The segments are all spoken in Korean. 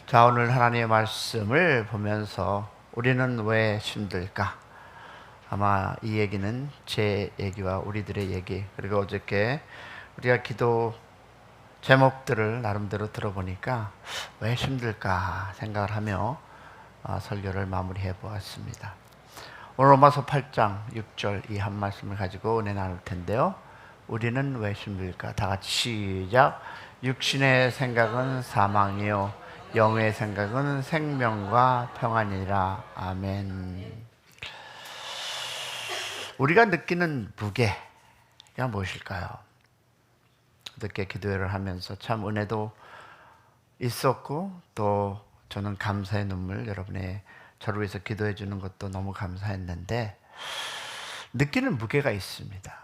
자, 오늘 하나님의 말씀을 보면서 우리는 왜 힘들까? 아마 이 얘기는 제 얘기와 우리들의 얘기, 그리고 어저께 우리가 기도 제목들을 나름대로 들어보니까 왜 힘들까 생각을 하며 설교를 마무리해 보았습니다. 오늘 로마서 8장 6절 이 한 말씀을 가지고 은혜 나눌 텐데요. 우리는 왜 힘들까? 다 같이 시작. 육신의 생각은 사망이요 영의 생각은 생명과 평안이라. 아멘. 우리가 느끼는 무게가 무엇일까요? 어떻게 기도회를 하면서 참 은혜도 있었고, 또 저는 감사의 눈물, 여러분의 저를 위해서 기도해 주는 것도 너무 감사했는데, 느끼는 무게가 있습니다.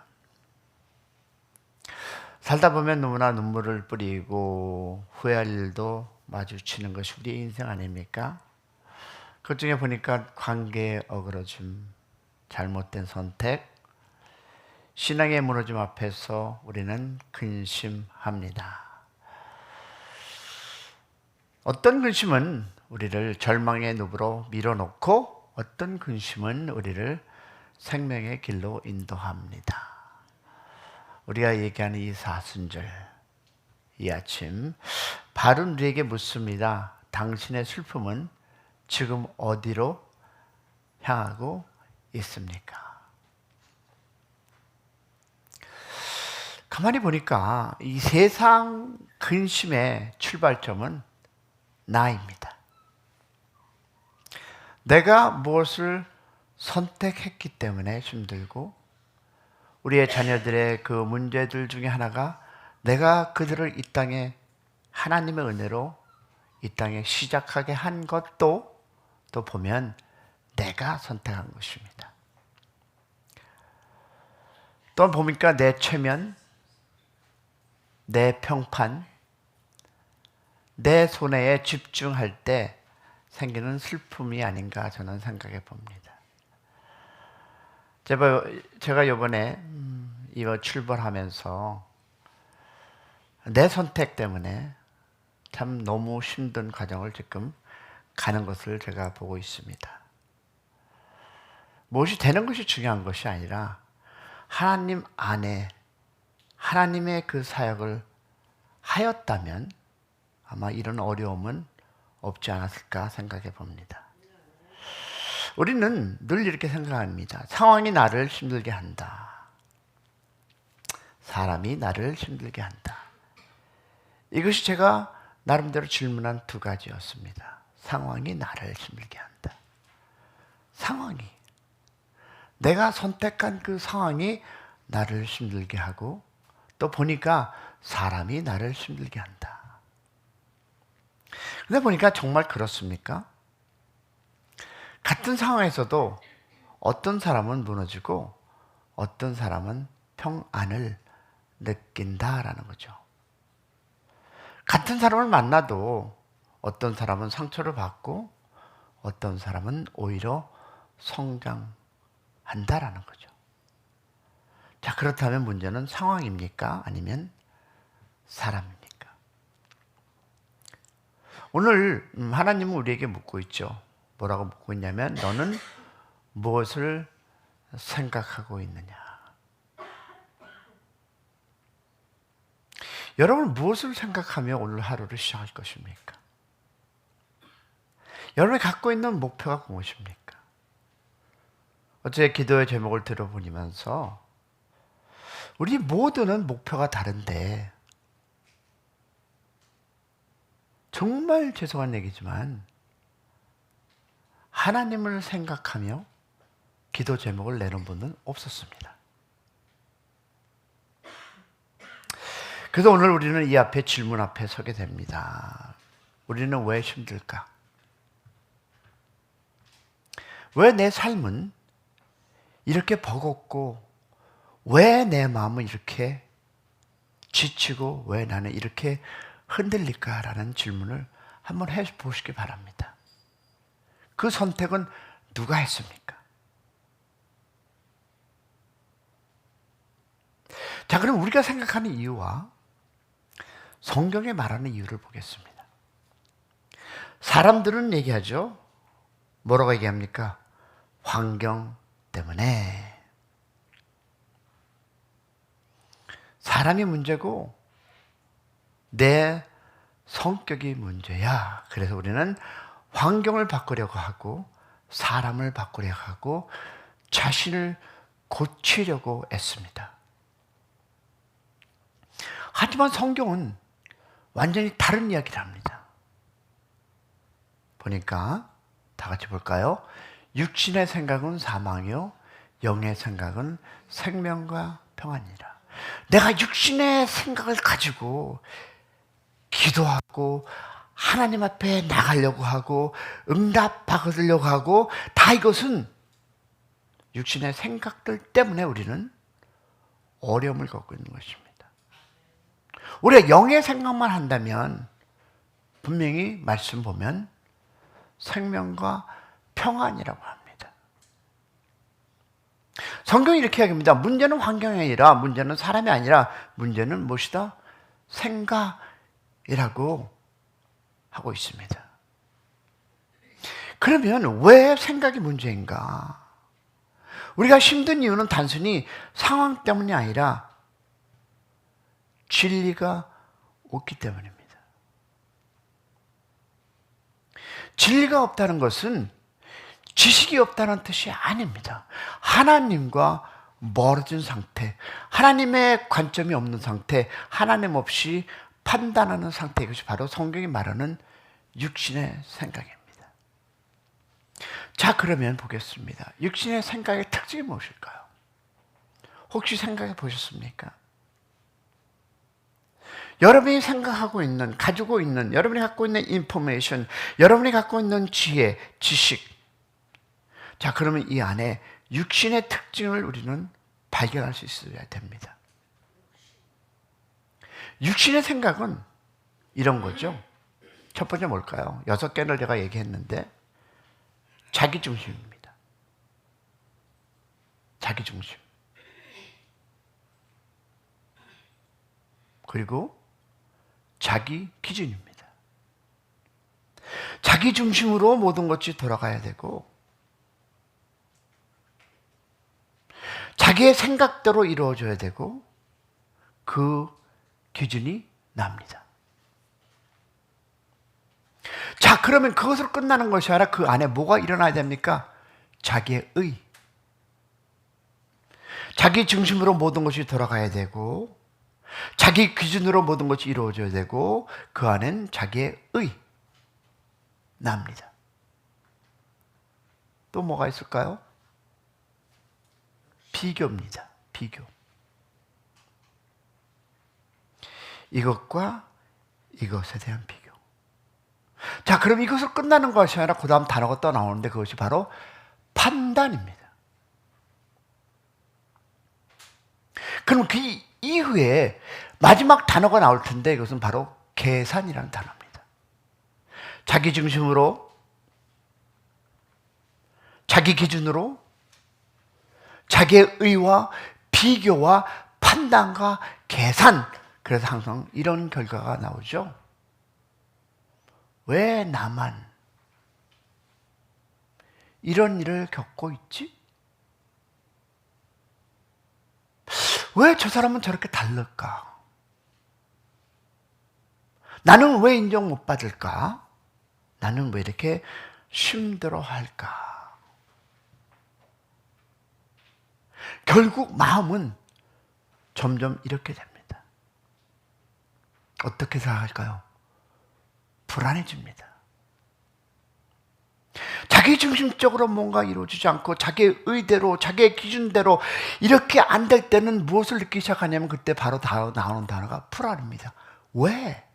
살다 보면 너무나 눈물을 뿌리고 후회할 일도 마주치는 것이 우리의 인생 아닙니까? 그 중에 보니까 관계의 어그러짐, 잘못된 선택, 신앙의 무너짐 앞에서 우리는 근심합니다. 어떤 근심은 우리를 절망의 늪으로 밀어놓고, 어떤 근심은 우리를 생명의 길로 인도합니다. 우리가 얘기하는 이 사순절, 이 아침 바른 우리에게 묻습니다. 당신의 슬픔은 지금 어디로 향하고 있습니까? 가만히 보니까 이 세상 근심의 출발점은 나입니다. 내가 무엇을 선택했기 때문에 힘들고, 우리의 자녀들의 그 문제들 중에 하나가 내가 그들을 이 땅에 하나님의 은혜로 이 땅에 시작하게 한 것도 또 보면 내가 선택한 것입니다. 또 보니까 내 최면, 내 평판, 내 손해에 집중할 때 생기는 슬픔이 아닌가 저는 생각해 봅니다. 제가 이번에 이거 출발하면서 내 선택 때문에 참 너무 힘든 과정을 지금 가는 것을 제가 보고 있습니다. 무엇이 되는 것이 중요한 것이 아니라 하나님 안에 하나님의 그 사역을 하였다면 아마 이런 어려움은 없지 않았을까 생각해 봅니다. 우리는 늘 이렇게 생각합니다. 상황이 나를 힘들게 한다. 사람이 나를 힘들게 한다. 이것이 제가 나름대로 질문한 두 가지였습니다. 상황이 나를 힘들게 한다. 상황이. 내가 선택한 그 상황이 나를 힘들게 하고, 또 보니까 사람이 나를 힘들게 한다. 근데 보니까 정말 그렇습니까? 같은 상황에서도 어떤 사람은 무너지고 어떤 사람은 평안을 느낀다라는 거죠. 같은 사람을 만나도 어떤 사람은 상처를 받고 어떤 사람은 오히려 성장한다라는 거죠. 자, 그렇다면 문제는 상황입니까? 아니면 사람입니까? 오늘 하나님은 우리에게 묻고 있죠. 뭐라고 묻고 있냐면 너는 무엇을 생각하고 있느냐? 여러분 무엇을 생각하며 오늘 하루를 시작할 것입니까? 여러분이 갖고 있는 목표가 무엇입니까? 어제 기도의 제목을 들어보면서 우리 모두는 목표가 다른데, 정말 죄송한 얘기지만 하나님을 생각하며 기도 제목을 내는 분은 없었습니다. 그래서 오늘 우리는 이 앞에 질문 앞에 서게 됩니다. 우리는 왜 힘들까? 왜 내 삶은 이렇게 버겁고, 왜 내 마음은 이렇게 지치고, 왜 나는 이렇게 흔들릴까라는 질문을 한번 해보시기 바랍니다. 그 선택은 누가 했습니까? 자, 그럼 우리가 생각하는 이유와 성경에 말하는 이유를 보겠습니다. 사람들은 얘기하죠. 뭐라고 얘기합니까? 환경 때문에. 사람이 문제고 내 성격이 문제야. 그래서 우리는 환경을 바꾸려고 하고 사람을 바꾸려고 하고 자신을 고치려고 애씁니다. 하지만 성경은 완전히 다른 이야기를 합니다. 보니까 다 같이 볼까요? 육신의 생각은 사망이요 영의 생각은 생명과 평안이라. 내가 육신의 생각을 가지고 기도하고 하나님 앞에 나가려고 하고 응답 받으려고 하고 다 이것은 육신의 생각들 때문에 우리는 어려움을 겪고 있는 것입니다. 우리가 영의 생각만 한다면 분명히 말씀 보면 생명과 평안이라고 합니다. 성경이 이렇게 이야기합니다. 문제는 환경이 아니라, 문제는 사람이 아니라 문제는 무엇이다? 생각이라고 하고 있습니다. 그러면 왜 생각이 문제인가? 우리가 힘든 이유는 단순히 상황 때문이 아니라 진리가 없기 때문입니다. 진리가 없다는 것은 지식이 없다는 뜻이 아닙니다. 하나님과 멀어진 상태, 하나님의 관점이 없는 상태, 하나님 없이 판단하는 상태, 이것이 바로 성경이 말하는 육신의 생각입니다. 자, 그러면 보겠습니다. 육신의 생각의 특징이 무엇일까요? 혹시 생각해 보셨습니까? 여러분이 생각하고 있는, 가지고 있는, 여러분이 갖고 있는 인포메이션, 여러분이 갖고 있는 지혜, 지식. 자, 그러면 이 안에 육신의 특징을 우리는 발견할 수 있어야 됩니다. 육신의 생각은 이런 거죠. 첫 번째 뭘까요? 6개를 제가 얘기했는데 자기중심입니다. 자기중심. 그리고 자기 기준입니다. 자기 중심으로 모든 것이 돌아가야 되고 자기의 생각대로 이루어져야 되고 그 기준이 납니다. 자, 그러면 그것으로 끝나는 것이 아니라 그 안에 뭐가 일어나야 됩니까? 자기의 의. 자기 중심으로 모든 것이 돌아가야 되고 자기 기준으로 모든 것이 이루어져야 되고 그 안엔 자기의 의 납니다. 또 뭐가 있을까요? 비교입니다. 비교. 이것과 이것에 대한 비교. 자, 그럼 이것으로 끝나는 것이 아니라 그 다음 단어가 또 나오는데 그것이 바로 판단입니다. 그럼 그 이후에 마지막 단어가 나올 텐데 이것은 바로 계산이라는 단어입니다. 자기 중심으로, 자기 기준으로, 자기의 의와 비교와 판단과 계산. 그래서 항상 이런 결과가 나오죠. 왜 나만 이런 일을 겪고 있지? 왜 저 사람은 저렇게 다를까? 나는 왜 인정 못 받을까? 나는 왜 이렇게 힘들어할까? 결국 마음은 점점 이렇게 됩니다. 어떻게 생각할까요? 불안해집니다. 자기 중심적으로 뭔가 이루어지지 않고 자기의 의대로, 자기의 기준대로 이렇게 안 될 때는 무엇을 느끼기 시작하냐면 그때 바로 나오는 단어가 불안입니다. 왜?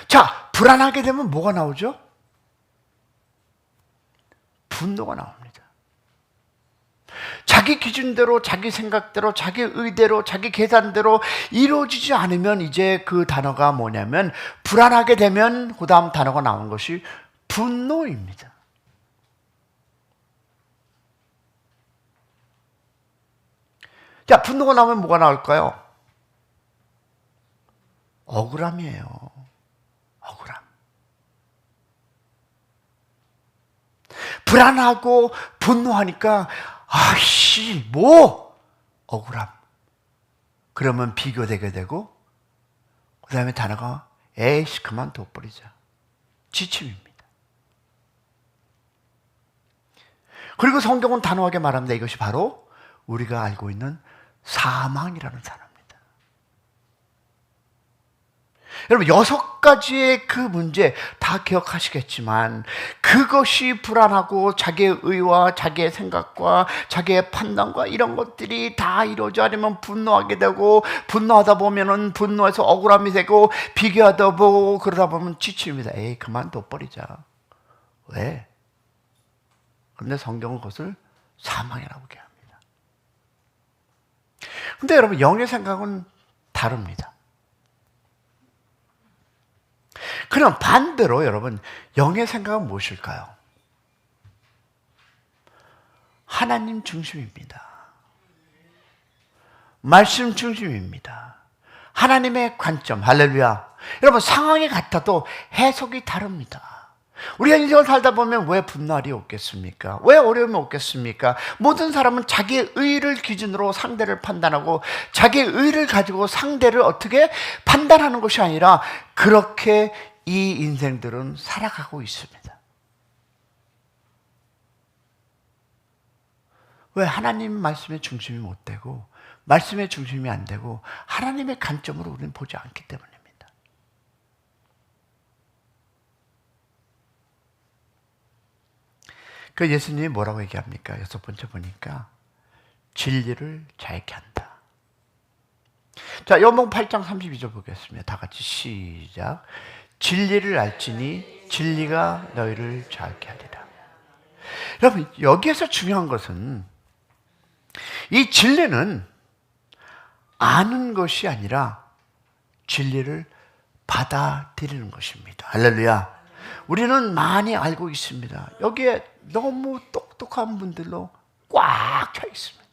자, 불안하게 되면 뭐가 나오죠? 분노가 나옵니다. 자기 기준대로, 자기 생각대로, 자기 의대로, 자기 계산대로 이루어지지 않으면 이제 그 단어가 뭐냐면 불안하게 되면 그 다음 단어가 나온 것이 분노입니다. 자, 분노가 나오면 뭐가 나올까요? 억울함이에요. 억울함. 불안하고 분노하니까 아씨 뭐 억울함. 그러면 비교되게 되고 그 다음에 단어가 에이씨 그만둬버리자. 지침입니다. 그리고 성경은 단호하게 말합니다. 이것이 바로 우리가 알고 있는 사망이라는 단어입니다. 여러분 6가지의 그 문제 다 기억하시겠지만 그것이 불안하고 자기의 의와 자기의 생각과 자기의 판단과 이런 것들이 다 이루어져 하려면 분노하게 되고 분노하다 보면은 분노해서 억울함이 되고 비교하다 보고 그러다 보면 지칩니다. 에이 그만둬버리자. 왜? 그런데 성경은 그것을 사망이라고 얘기합니다. 근데 여러분 영의 생각은 다릅니다. 그럼 반대로 여러분 영의 생각은 무엇일까요? 하나님 중심입니다. 말씀 중심입니다. 하나님의 관점, 할렐루야. 여러분 상황이 같아도 해석이 다릅니다. 우리가 인생을 살다 보면 왜 분날이 없겠습니까? 왜 어려움이 없겠습니까? 모든 사람은 자기의 의를 기준으로 상대를 판단하고 자기의 의를 가지고 상대를 어떻게 판단하는 것이 아니라 그렇게 이 인생들은 살아가고 있습니다. 왜 하나님 말씀의 중심이 못 되고 말씀의 중심이 안 되고 하나님의 관점으로 우리는 보지 않기 때문입니다. 그 예수님이 뭐라고 얘기합니까? 6번째 보니까 진리를 자유케 한다. 자, 요한복음 8장 32절 보겠습니다. 다 같이 시작. 진리를 알지니 진리가 너희를 자유케 하리라. 여러분 여기에서 중요한 것은 이 진리는 아는 것이 아니라 진리를 받아들이는 것입니다. 할렐루야. 우리는 많이 알고 있습니다. 여기에 너무 똑똑한 분들로 꽉 차 있습니다.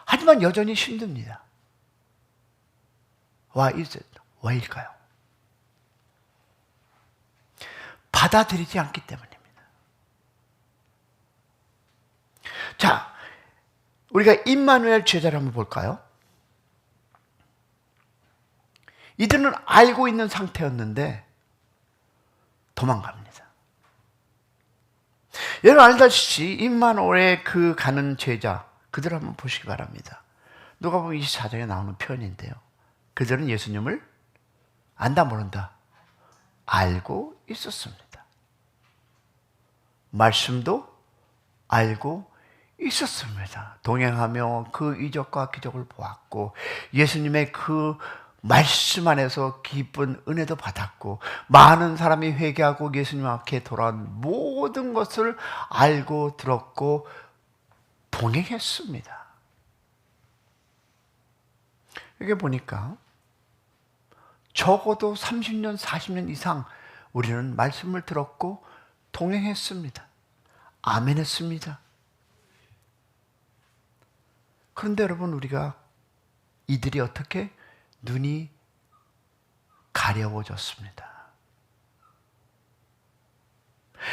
하지만 여전히 힘듭니다. 왜일까요? 받아들이지 않기 때문입니다. 자, 우리가 임마누엘 제자를 한번 볼까요? 이들은 알고 있는 상태였는데 도망갑니다. 여러분 알다시피 임마누엘의 그 가는 제자 그들 한번 보시기 바랍니다. 누가복음 24장에 나오는 표현인데요. 그들은 예수님을 안다 모른다 알고 있었습니다. 말씀도 알고 있었습니다. 동행하며 그 이적과 기적을 보았고 예수님의 그 말씀 안에서 깊은 은혜도 받았고 많은 사람이 회개하고 예수님 앞에 돌아온 모든 것을 알고 들었고 동행했습니다. 여기 보니까 적어도 30년, 40년 이상 우리는 말씀을 들었고 동행했습니다. 아멘 했습니다. 그런데 여러분 우리가 이들이 어떻게 눈이 가려워졌습니다.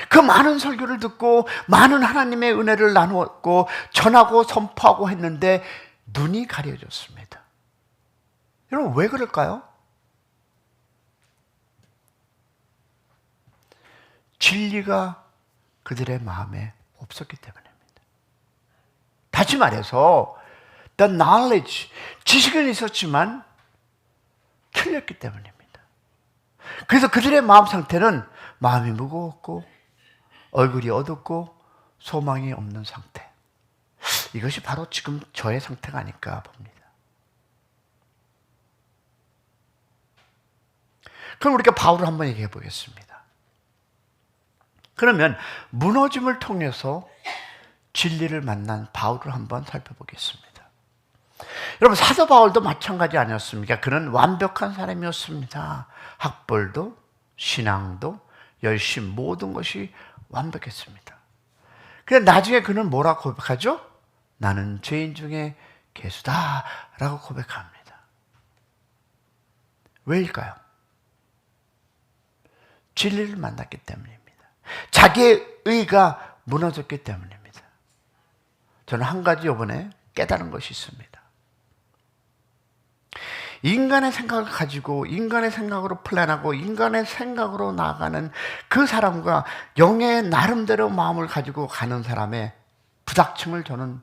그 많은 설교를 듣고 많은 하나님의 은혜를 나누었고 전하고 선포하고 했는데 눈이 가려졌습니다. 여러분 왜 그럴까요? 진리가 그들의 마음에 없었기 때문입니다. 다시 말해서 the knowledge, 지식은 있었지만 틀렸기 때문입니다. 그래서 그들의 마음 상태는 마음이 무거웠고 얼굴이 어둡고 소망이 없는 상태. 이것이 바로 지금 저의 상태가 아닐까 봅니다. 그럼 우리가 바울을 한번 얘기해 보겠습니다. 그러면 무너짐을 통해서 진리를 만난 바울을 한번 살펴보겠습니다. 여러분 사도 바울도 마찬가지 아니었습니까? 그는 완벽한 사람이었습니다. 학벌도 신앙도 열심 모든 것이 완벽했습니다. 그런데 나중에 그는 뭐라고 고백하죠? 나는 죄인 중에 개수다라고 고백합니다. 왜일까요? 진리를 만났기 때문입니다. 자기의 의가 무너졌기 때문입니다. 저는 한 가지 이번에 깨달은 것이 있습니다. 인간의 생각을 가지고 인간의 생각으로 플랜하고 인간의 생각으로 나아가는 그 사람과 영의 나름대로 마음을 가지고 가는 사람의 부닥침을 저는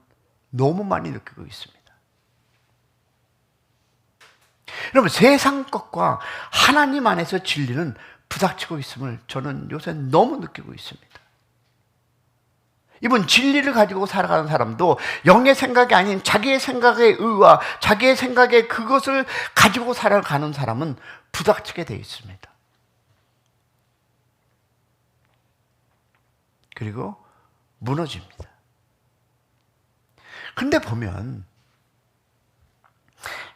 너무 많이 느끼고 있습니다. 여러분, 세상 것과 하나님 안에서 진리는 부닥치고 있음을 저는 요새 너무 느끼고 있습니다. 이번 진리를 가지고 살아가는 사람도 영의 생각이 아닌 자기의 생각의 의와 자기의 생각의 그것을 가지고 살아가는 사람은 부닥치게 되어 있습니다. 그리고 무너집니다. 근데 보면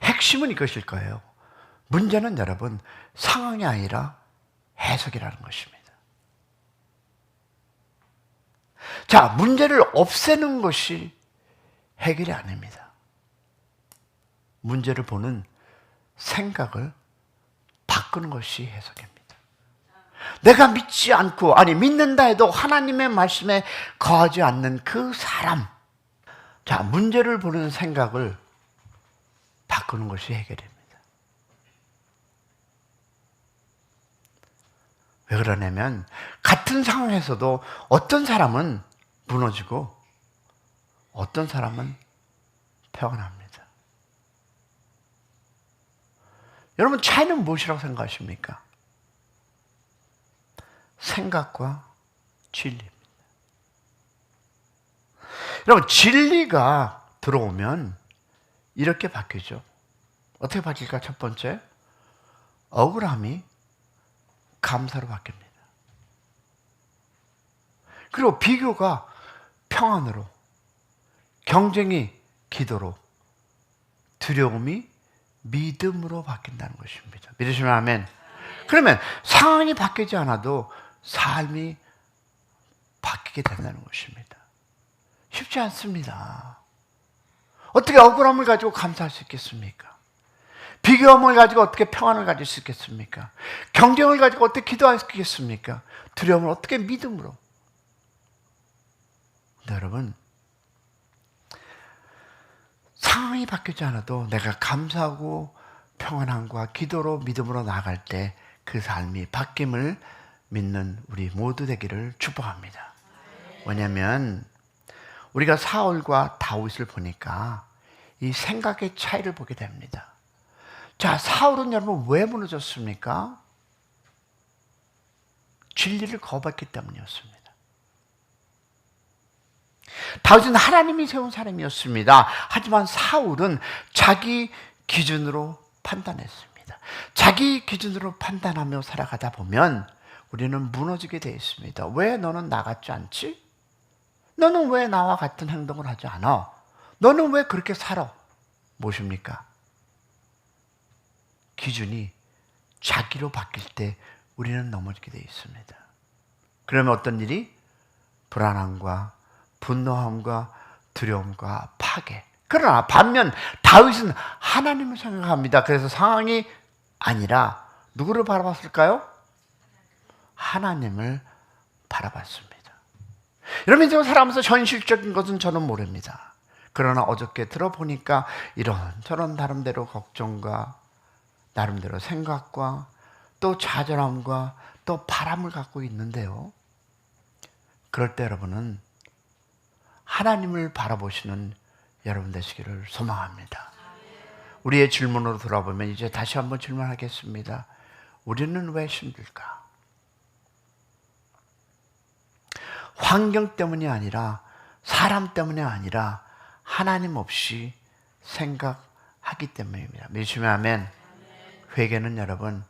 핵심은 이것일 거예요. 문제는 여러분, 상황이 아니라 해석이라는 것입니다. 자, 문제를 없애는 것이 해결이 아닙니다. 문제를 보는 생각을 바꾸는 것이 해석입니다. 내가 믿지 않고, 아니 믿는다 해도 하나님의 말씀에 거하지 않는 그 사람, 자, 문제를 보는 생각을 바꾸는 것이 해결입니다. 왜 그러냐면 같은 상황에서도 어떤 사람은 무너지고 어떤 사람은 평안합니다. 여러분, 차이는 무엇이라고 생각하십니까? 생각과 진리입니다. 여러분, 진리가 들어오면 이렇게 바뀌죠. 어떻게 바뀔까? 첫 번째, 억울함이 감사로 바뀝니다. 그리고 비교가 평안으로, 경쟁이 기도로, 두려움이 믿음으로 바뀐다는 것입니다. 믿으시면 아멘. 그러면 상황이 바뀌지 않아도 삶이 바뀌게 된다는 것입니다. 쉽지 않습니다. 어떻게 억울함을 가지고 감사할 수 있겠습니까? 비교함을 가지고 어떻게 평안을 가질 수 있겠습니까? 경쟁을 가지고 어떻게 기도할 수 있겠습니까? 두려움을 어떻게 믿음으로? 근데 여러분, 상황이 바뀌지 않아도 내가 감사하고 평안함과 기도로 믿음으로 나아갈 때 그 삶이 바뀜을 믿는 우리 모두 되기를 축복합니다. 왜냐하면 우리가 사울과 다윗을 보니까 이 생각의 차이를 보게 됩니다. 자, 사울은 여러분 왜 무너졌습니까? 진리를 거부했기 때문이었습니다. 다윗은 하나님이 세운 사람이었습니다. 하지만 사울은 자기 기준으로 판단했습니다. 자기 기준으로 판단하며 살아가다 보면 우리는 무너지게 되어 있습니다. 왜 너는 나 같지 않지? 너는 왜 나와 같은 행동을 하지 않아? 너는 왜 그렇게 살아? 무엇입니까? 기준이 자기로 바뀔 때 우리는 넘어지게 되어 있습니다. 그러면 어떤 일이? 불안함과 분노함과 두려움과 파괴. 그러나 반면 다윗은 하나님을 생각합니다. 그래서 상황이 아니라 누구를 바라봤을까요? 하나님을 바라봤습니다. 여러분, 제가 살아가면서 현실적인 것은 저는 모릅니다. 그러나 어저께 들어보니까 이런저런 나름대로 걱정과 나름대로 생각과 또 좌절함과 또 바람을 갖고 있는데요. 그럴 때 여러분은 하나님을 바라보시는 여러분 되시기를 소망합니다. 우리의 질문으로 돌아보면 이제 다시 한번 질문하겠습니다. 우리는 왜 힘들까? 환경 때문이 아니라, 사람 때문이 아니라 하나님 없이 생각하기 때문입니다. 믿으시면 아멘. 회개는 여러분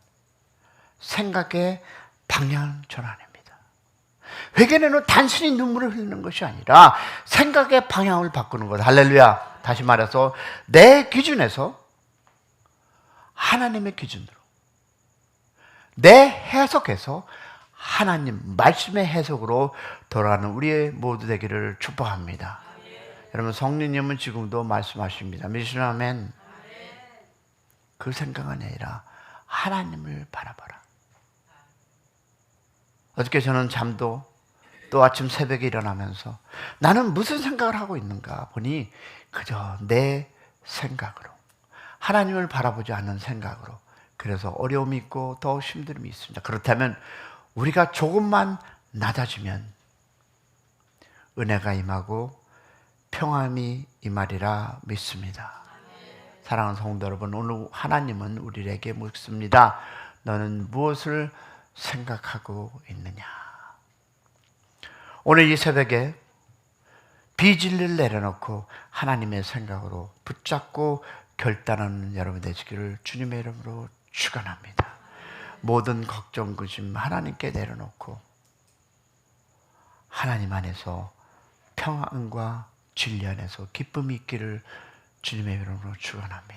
생각의 방향 전환입니다. 회개는 단순히 눈물을 흘리는 것이 아니라 생각의 방향을 바꾸는 것. 할렐루야. 다시 말해서 내 기준에서 하나님의 기준으로, 내 해석에서 하나님 말씀의 해석으로 돌아가는 우리의 모두 되기를 축복합니다. 여러분 성령님은 지금도 말씀하십니다. 미시나멘. 그 생각은 아니라 하나님을 바라봐라. 어저께 저는 잠도 또 아침 새벽에 일어나면서 나는 무슨 생각을 하고 있는가 보니 그저 내 생각으로, 하나님을 바라보지 않는 생각으로, 그래서 어려움이 있고 더 힘듦이 있습니다. 그렇다면 우리가 조금만 낮아지면 은혜가 임하고 평안이 임하리라 믿습니다. 사랑하는 성도 여러분, 오늘 하나님은 우리에게 묻습니다. 너는 무엇을 생각하고 있느냐? 오늘 이 새벽에 비진리를 내려놓고 하나님의 생각으로 붙잡고 결단하는 여러분 되시기를 주님의 이름으로 축원합니다. 모든 걱정, 근심 하나님께 내려놓고 하나님 안에서 평안과 진리 안에서 기쁨이 있기를 주님의 이름으로 축원합니다.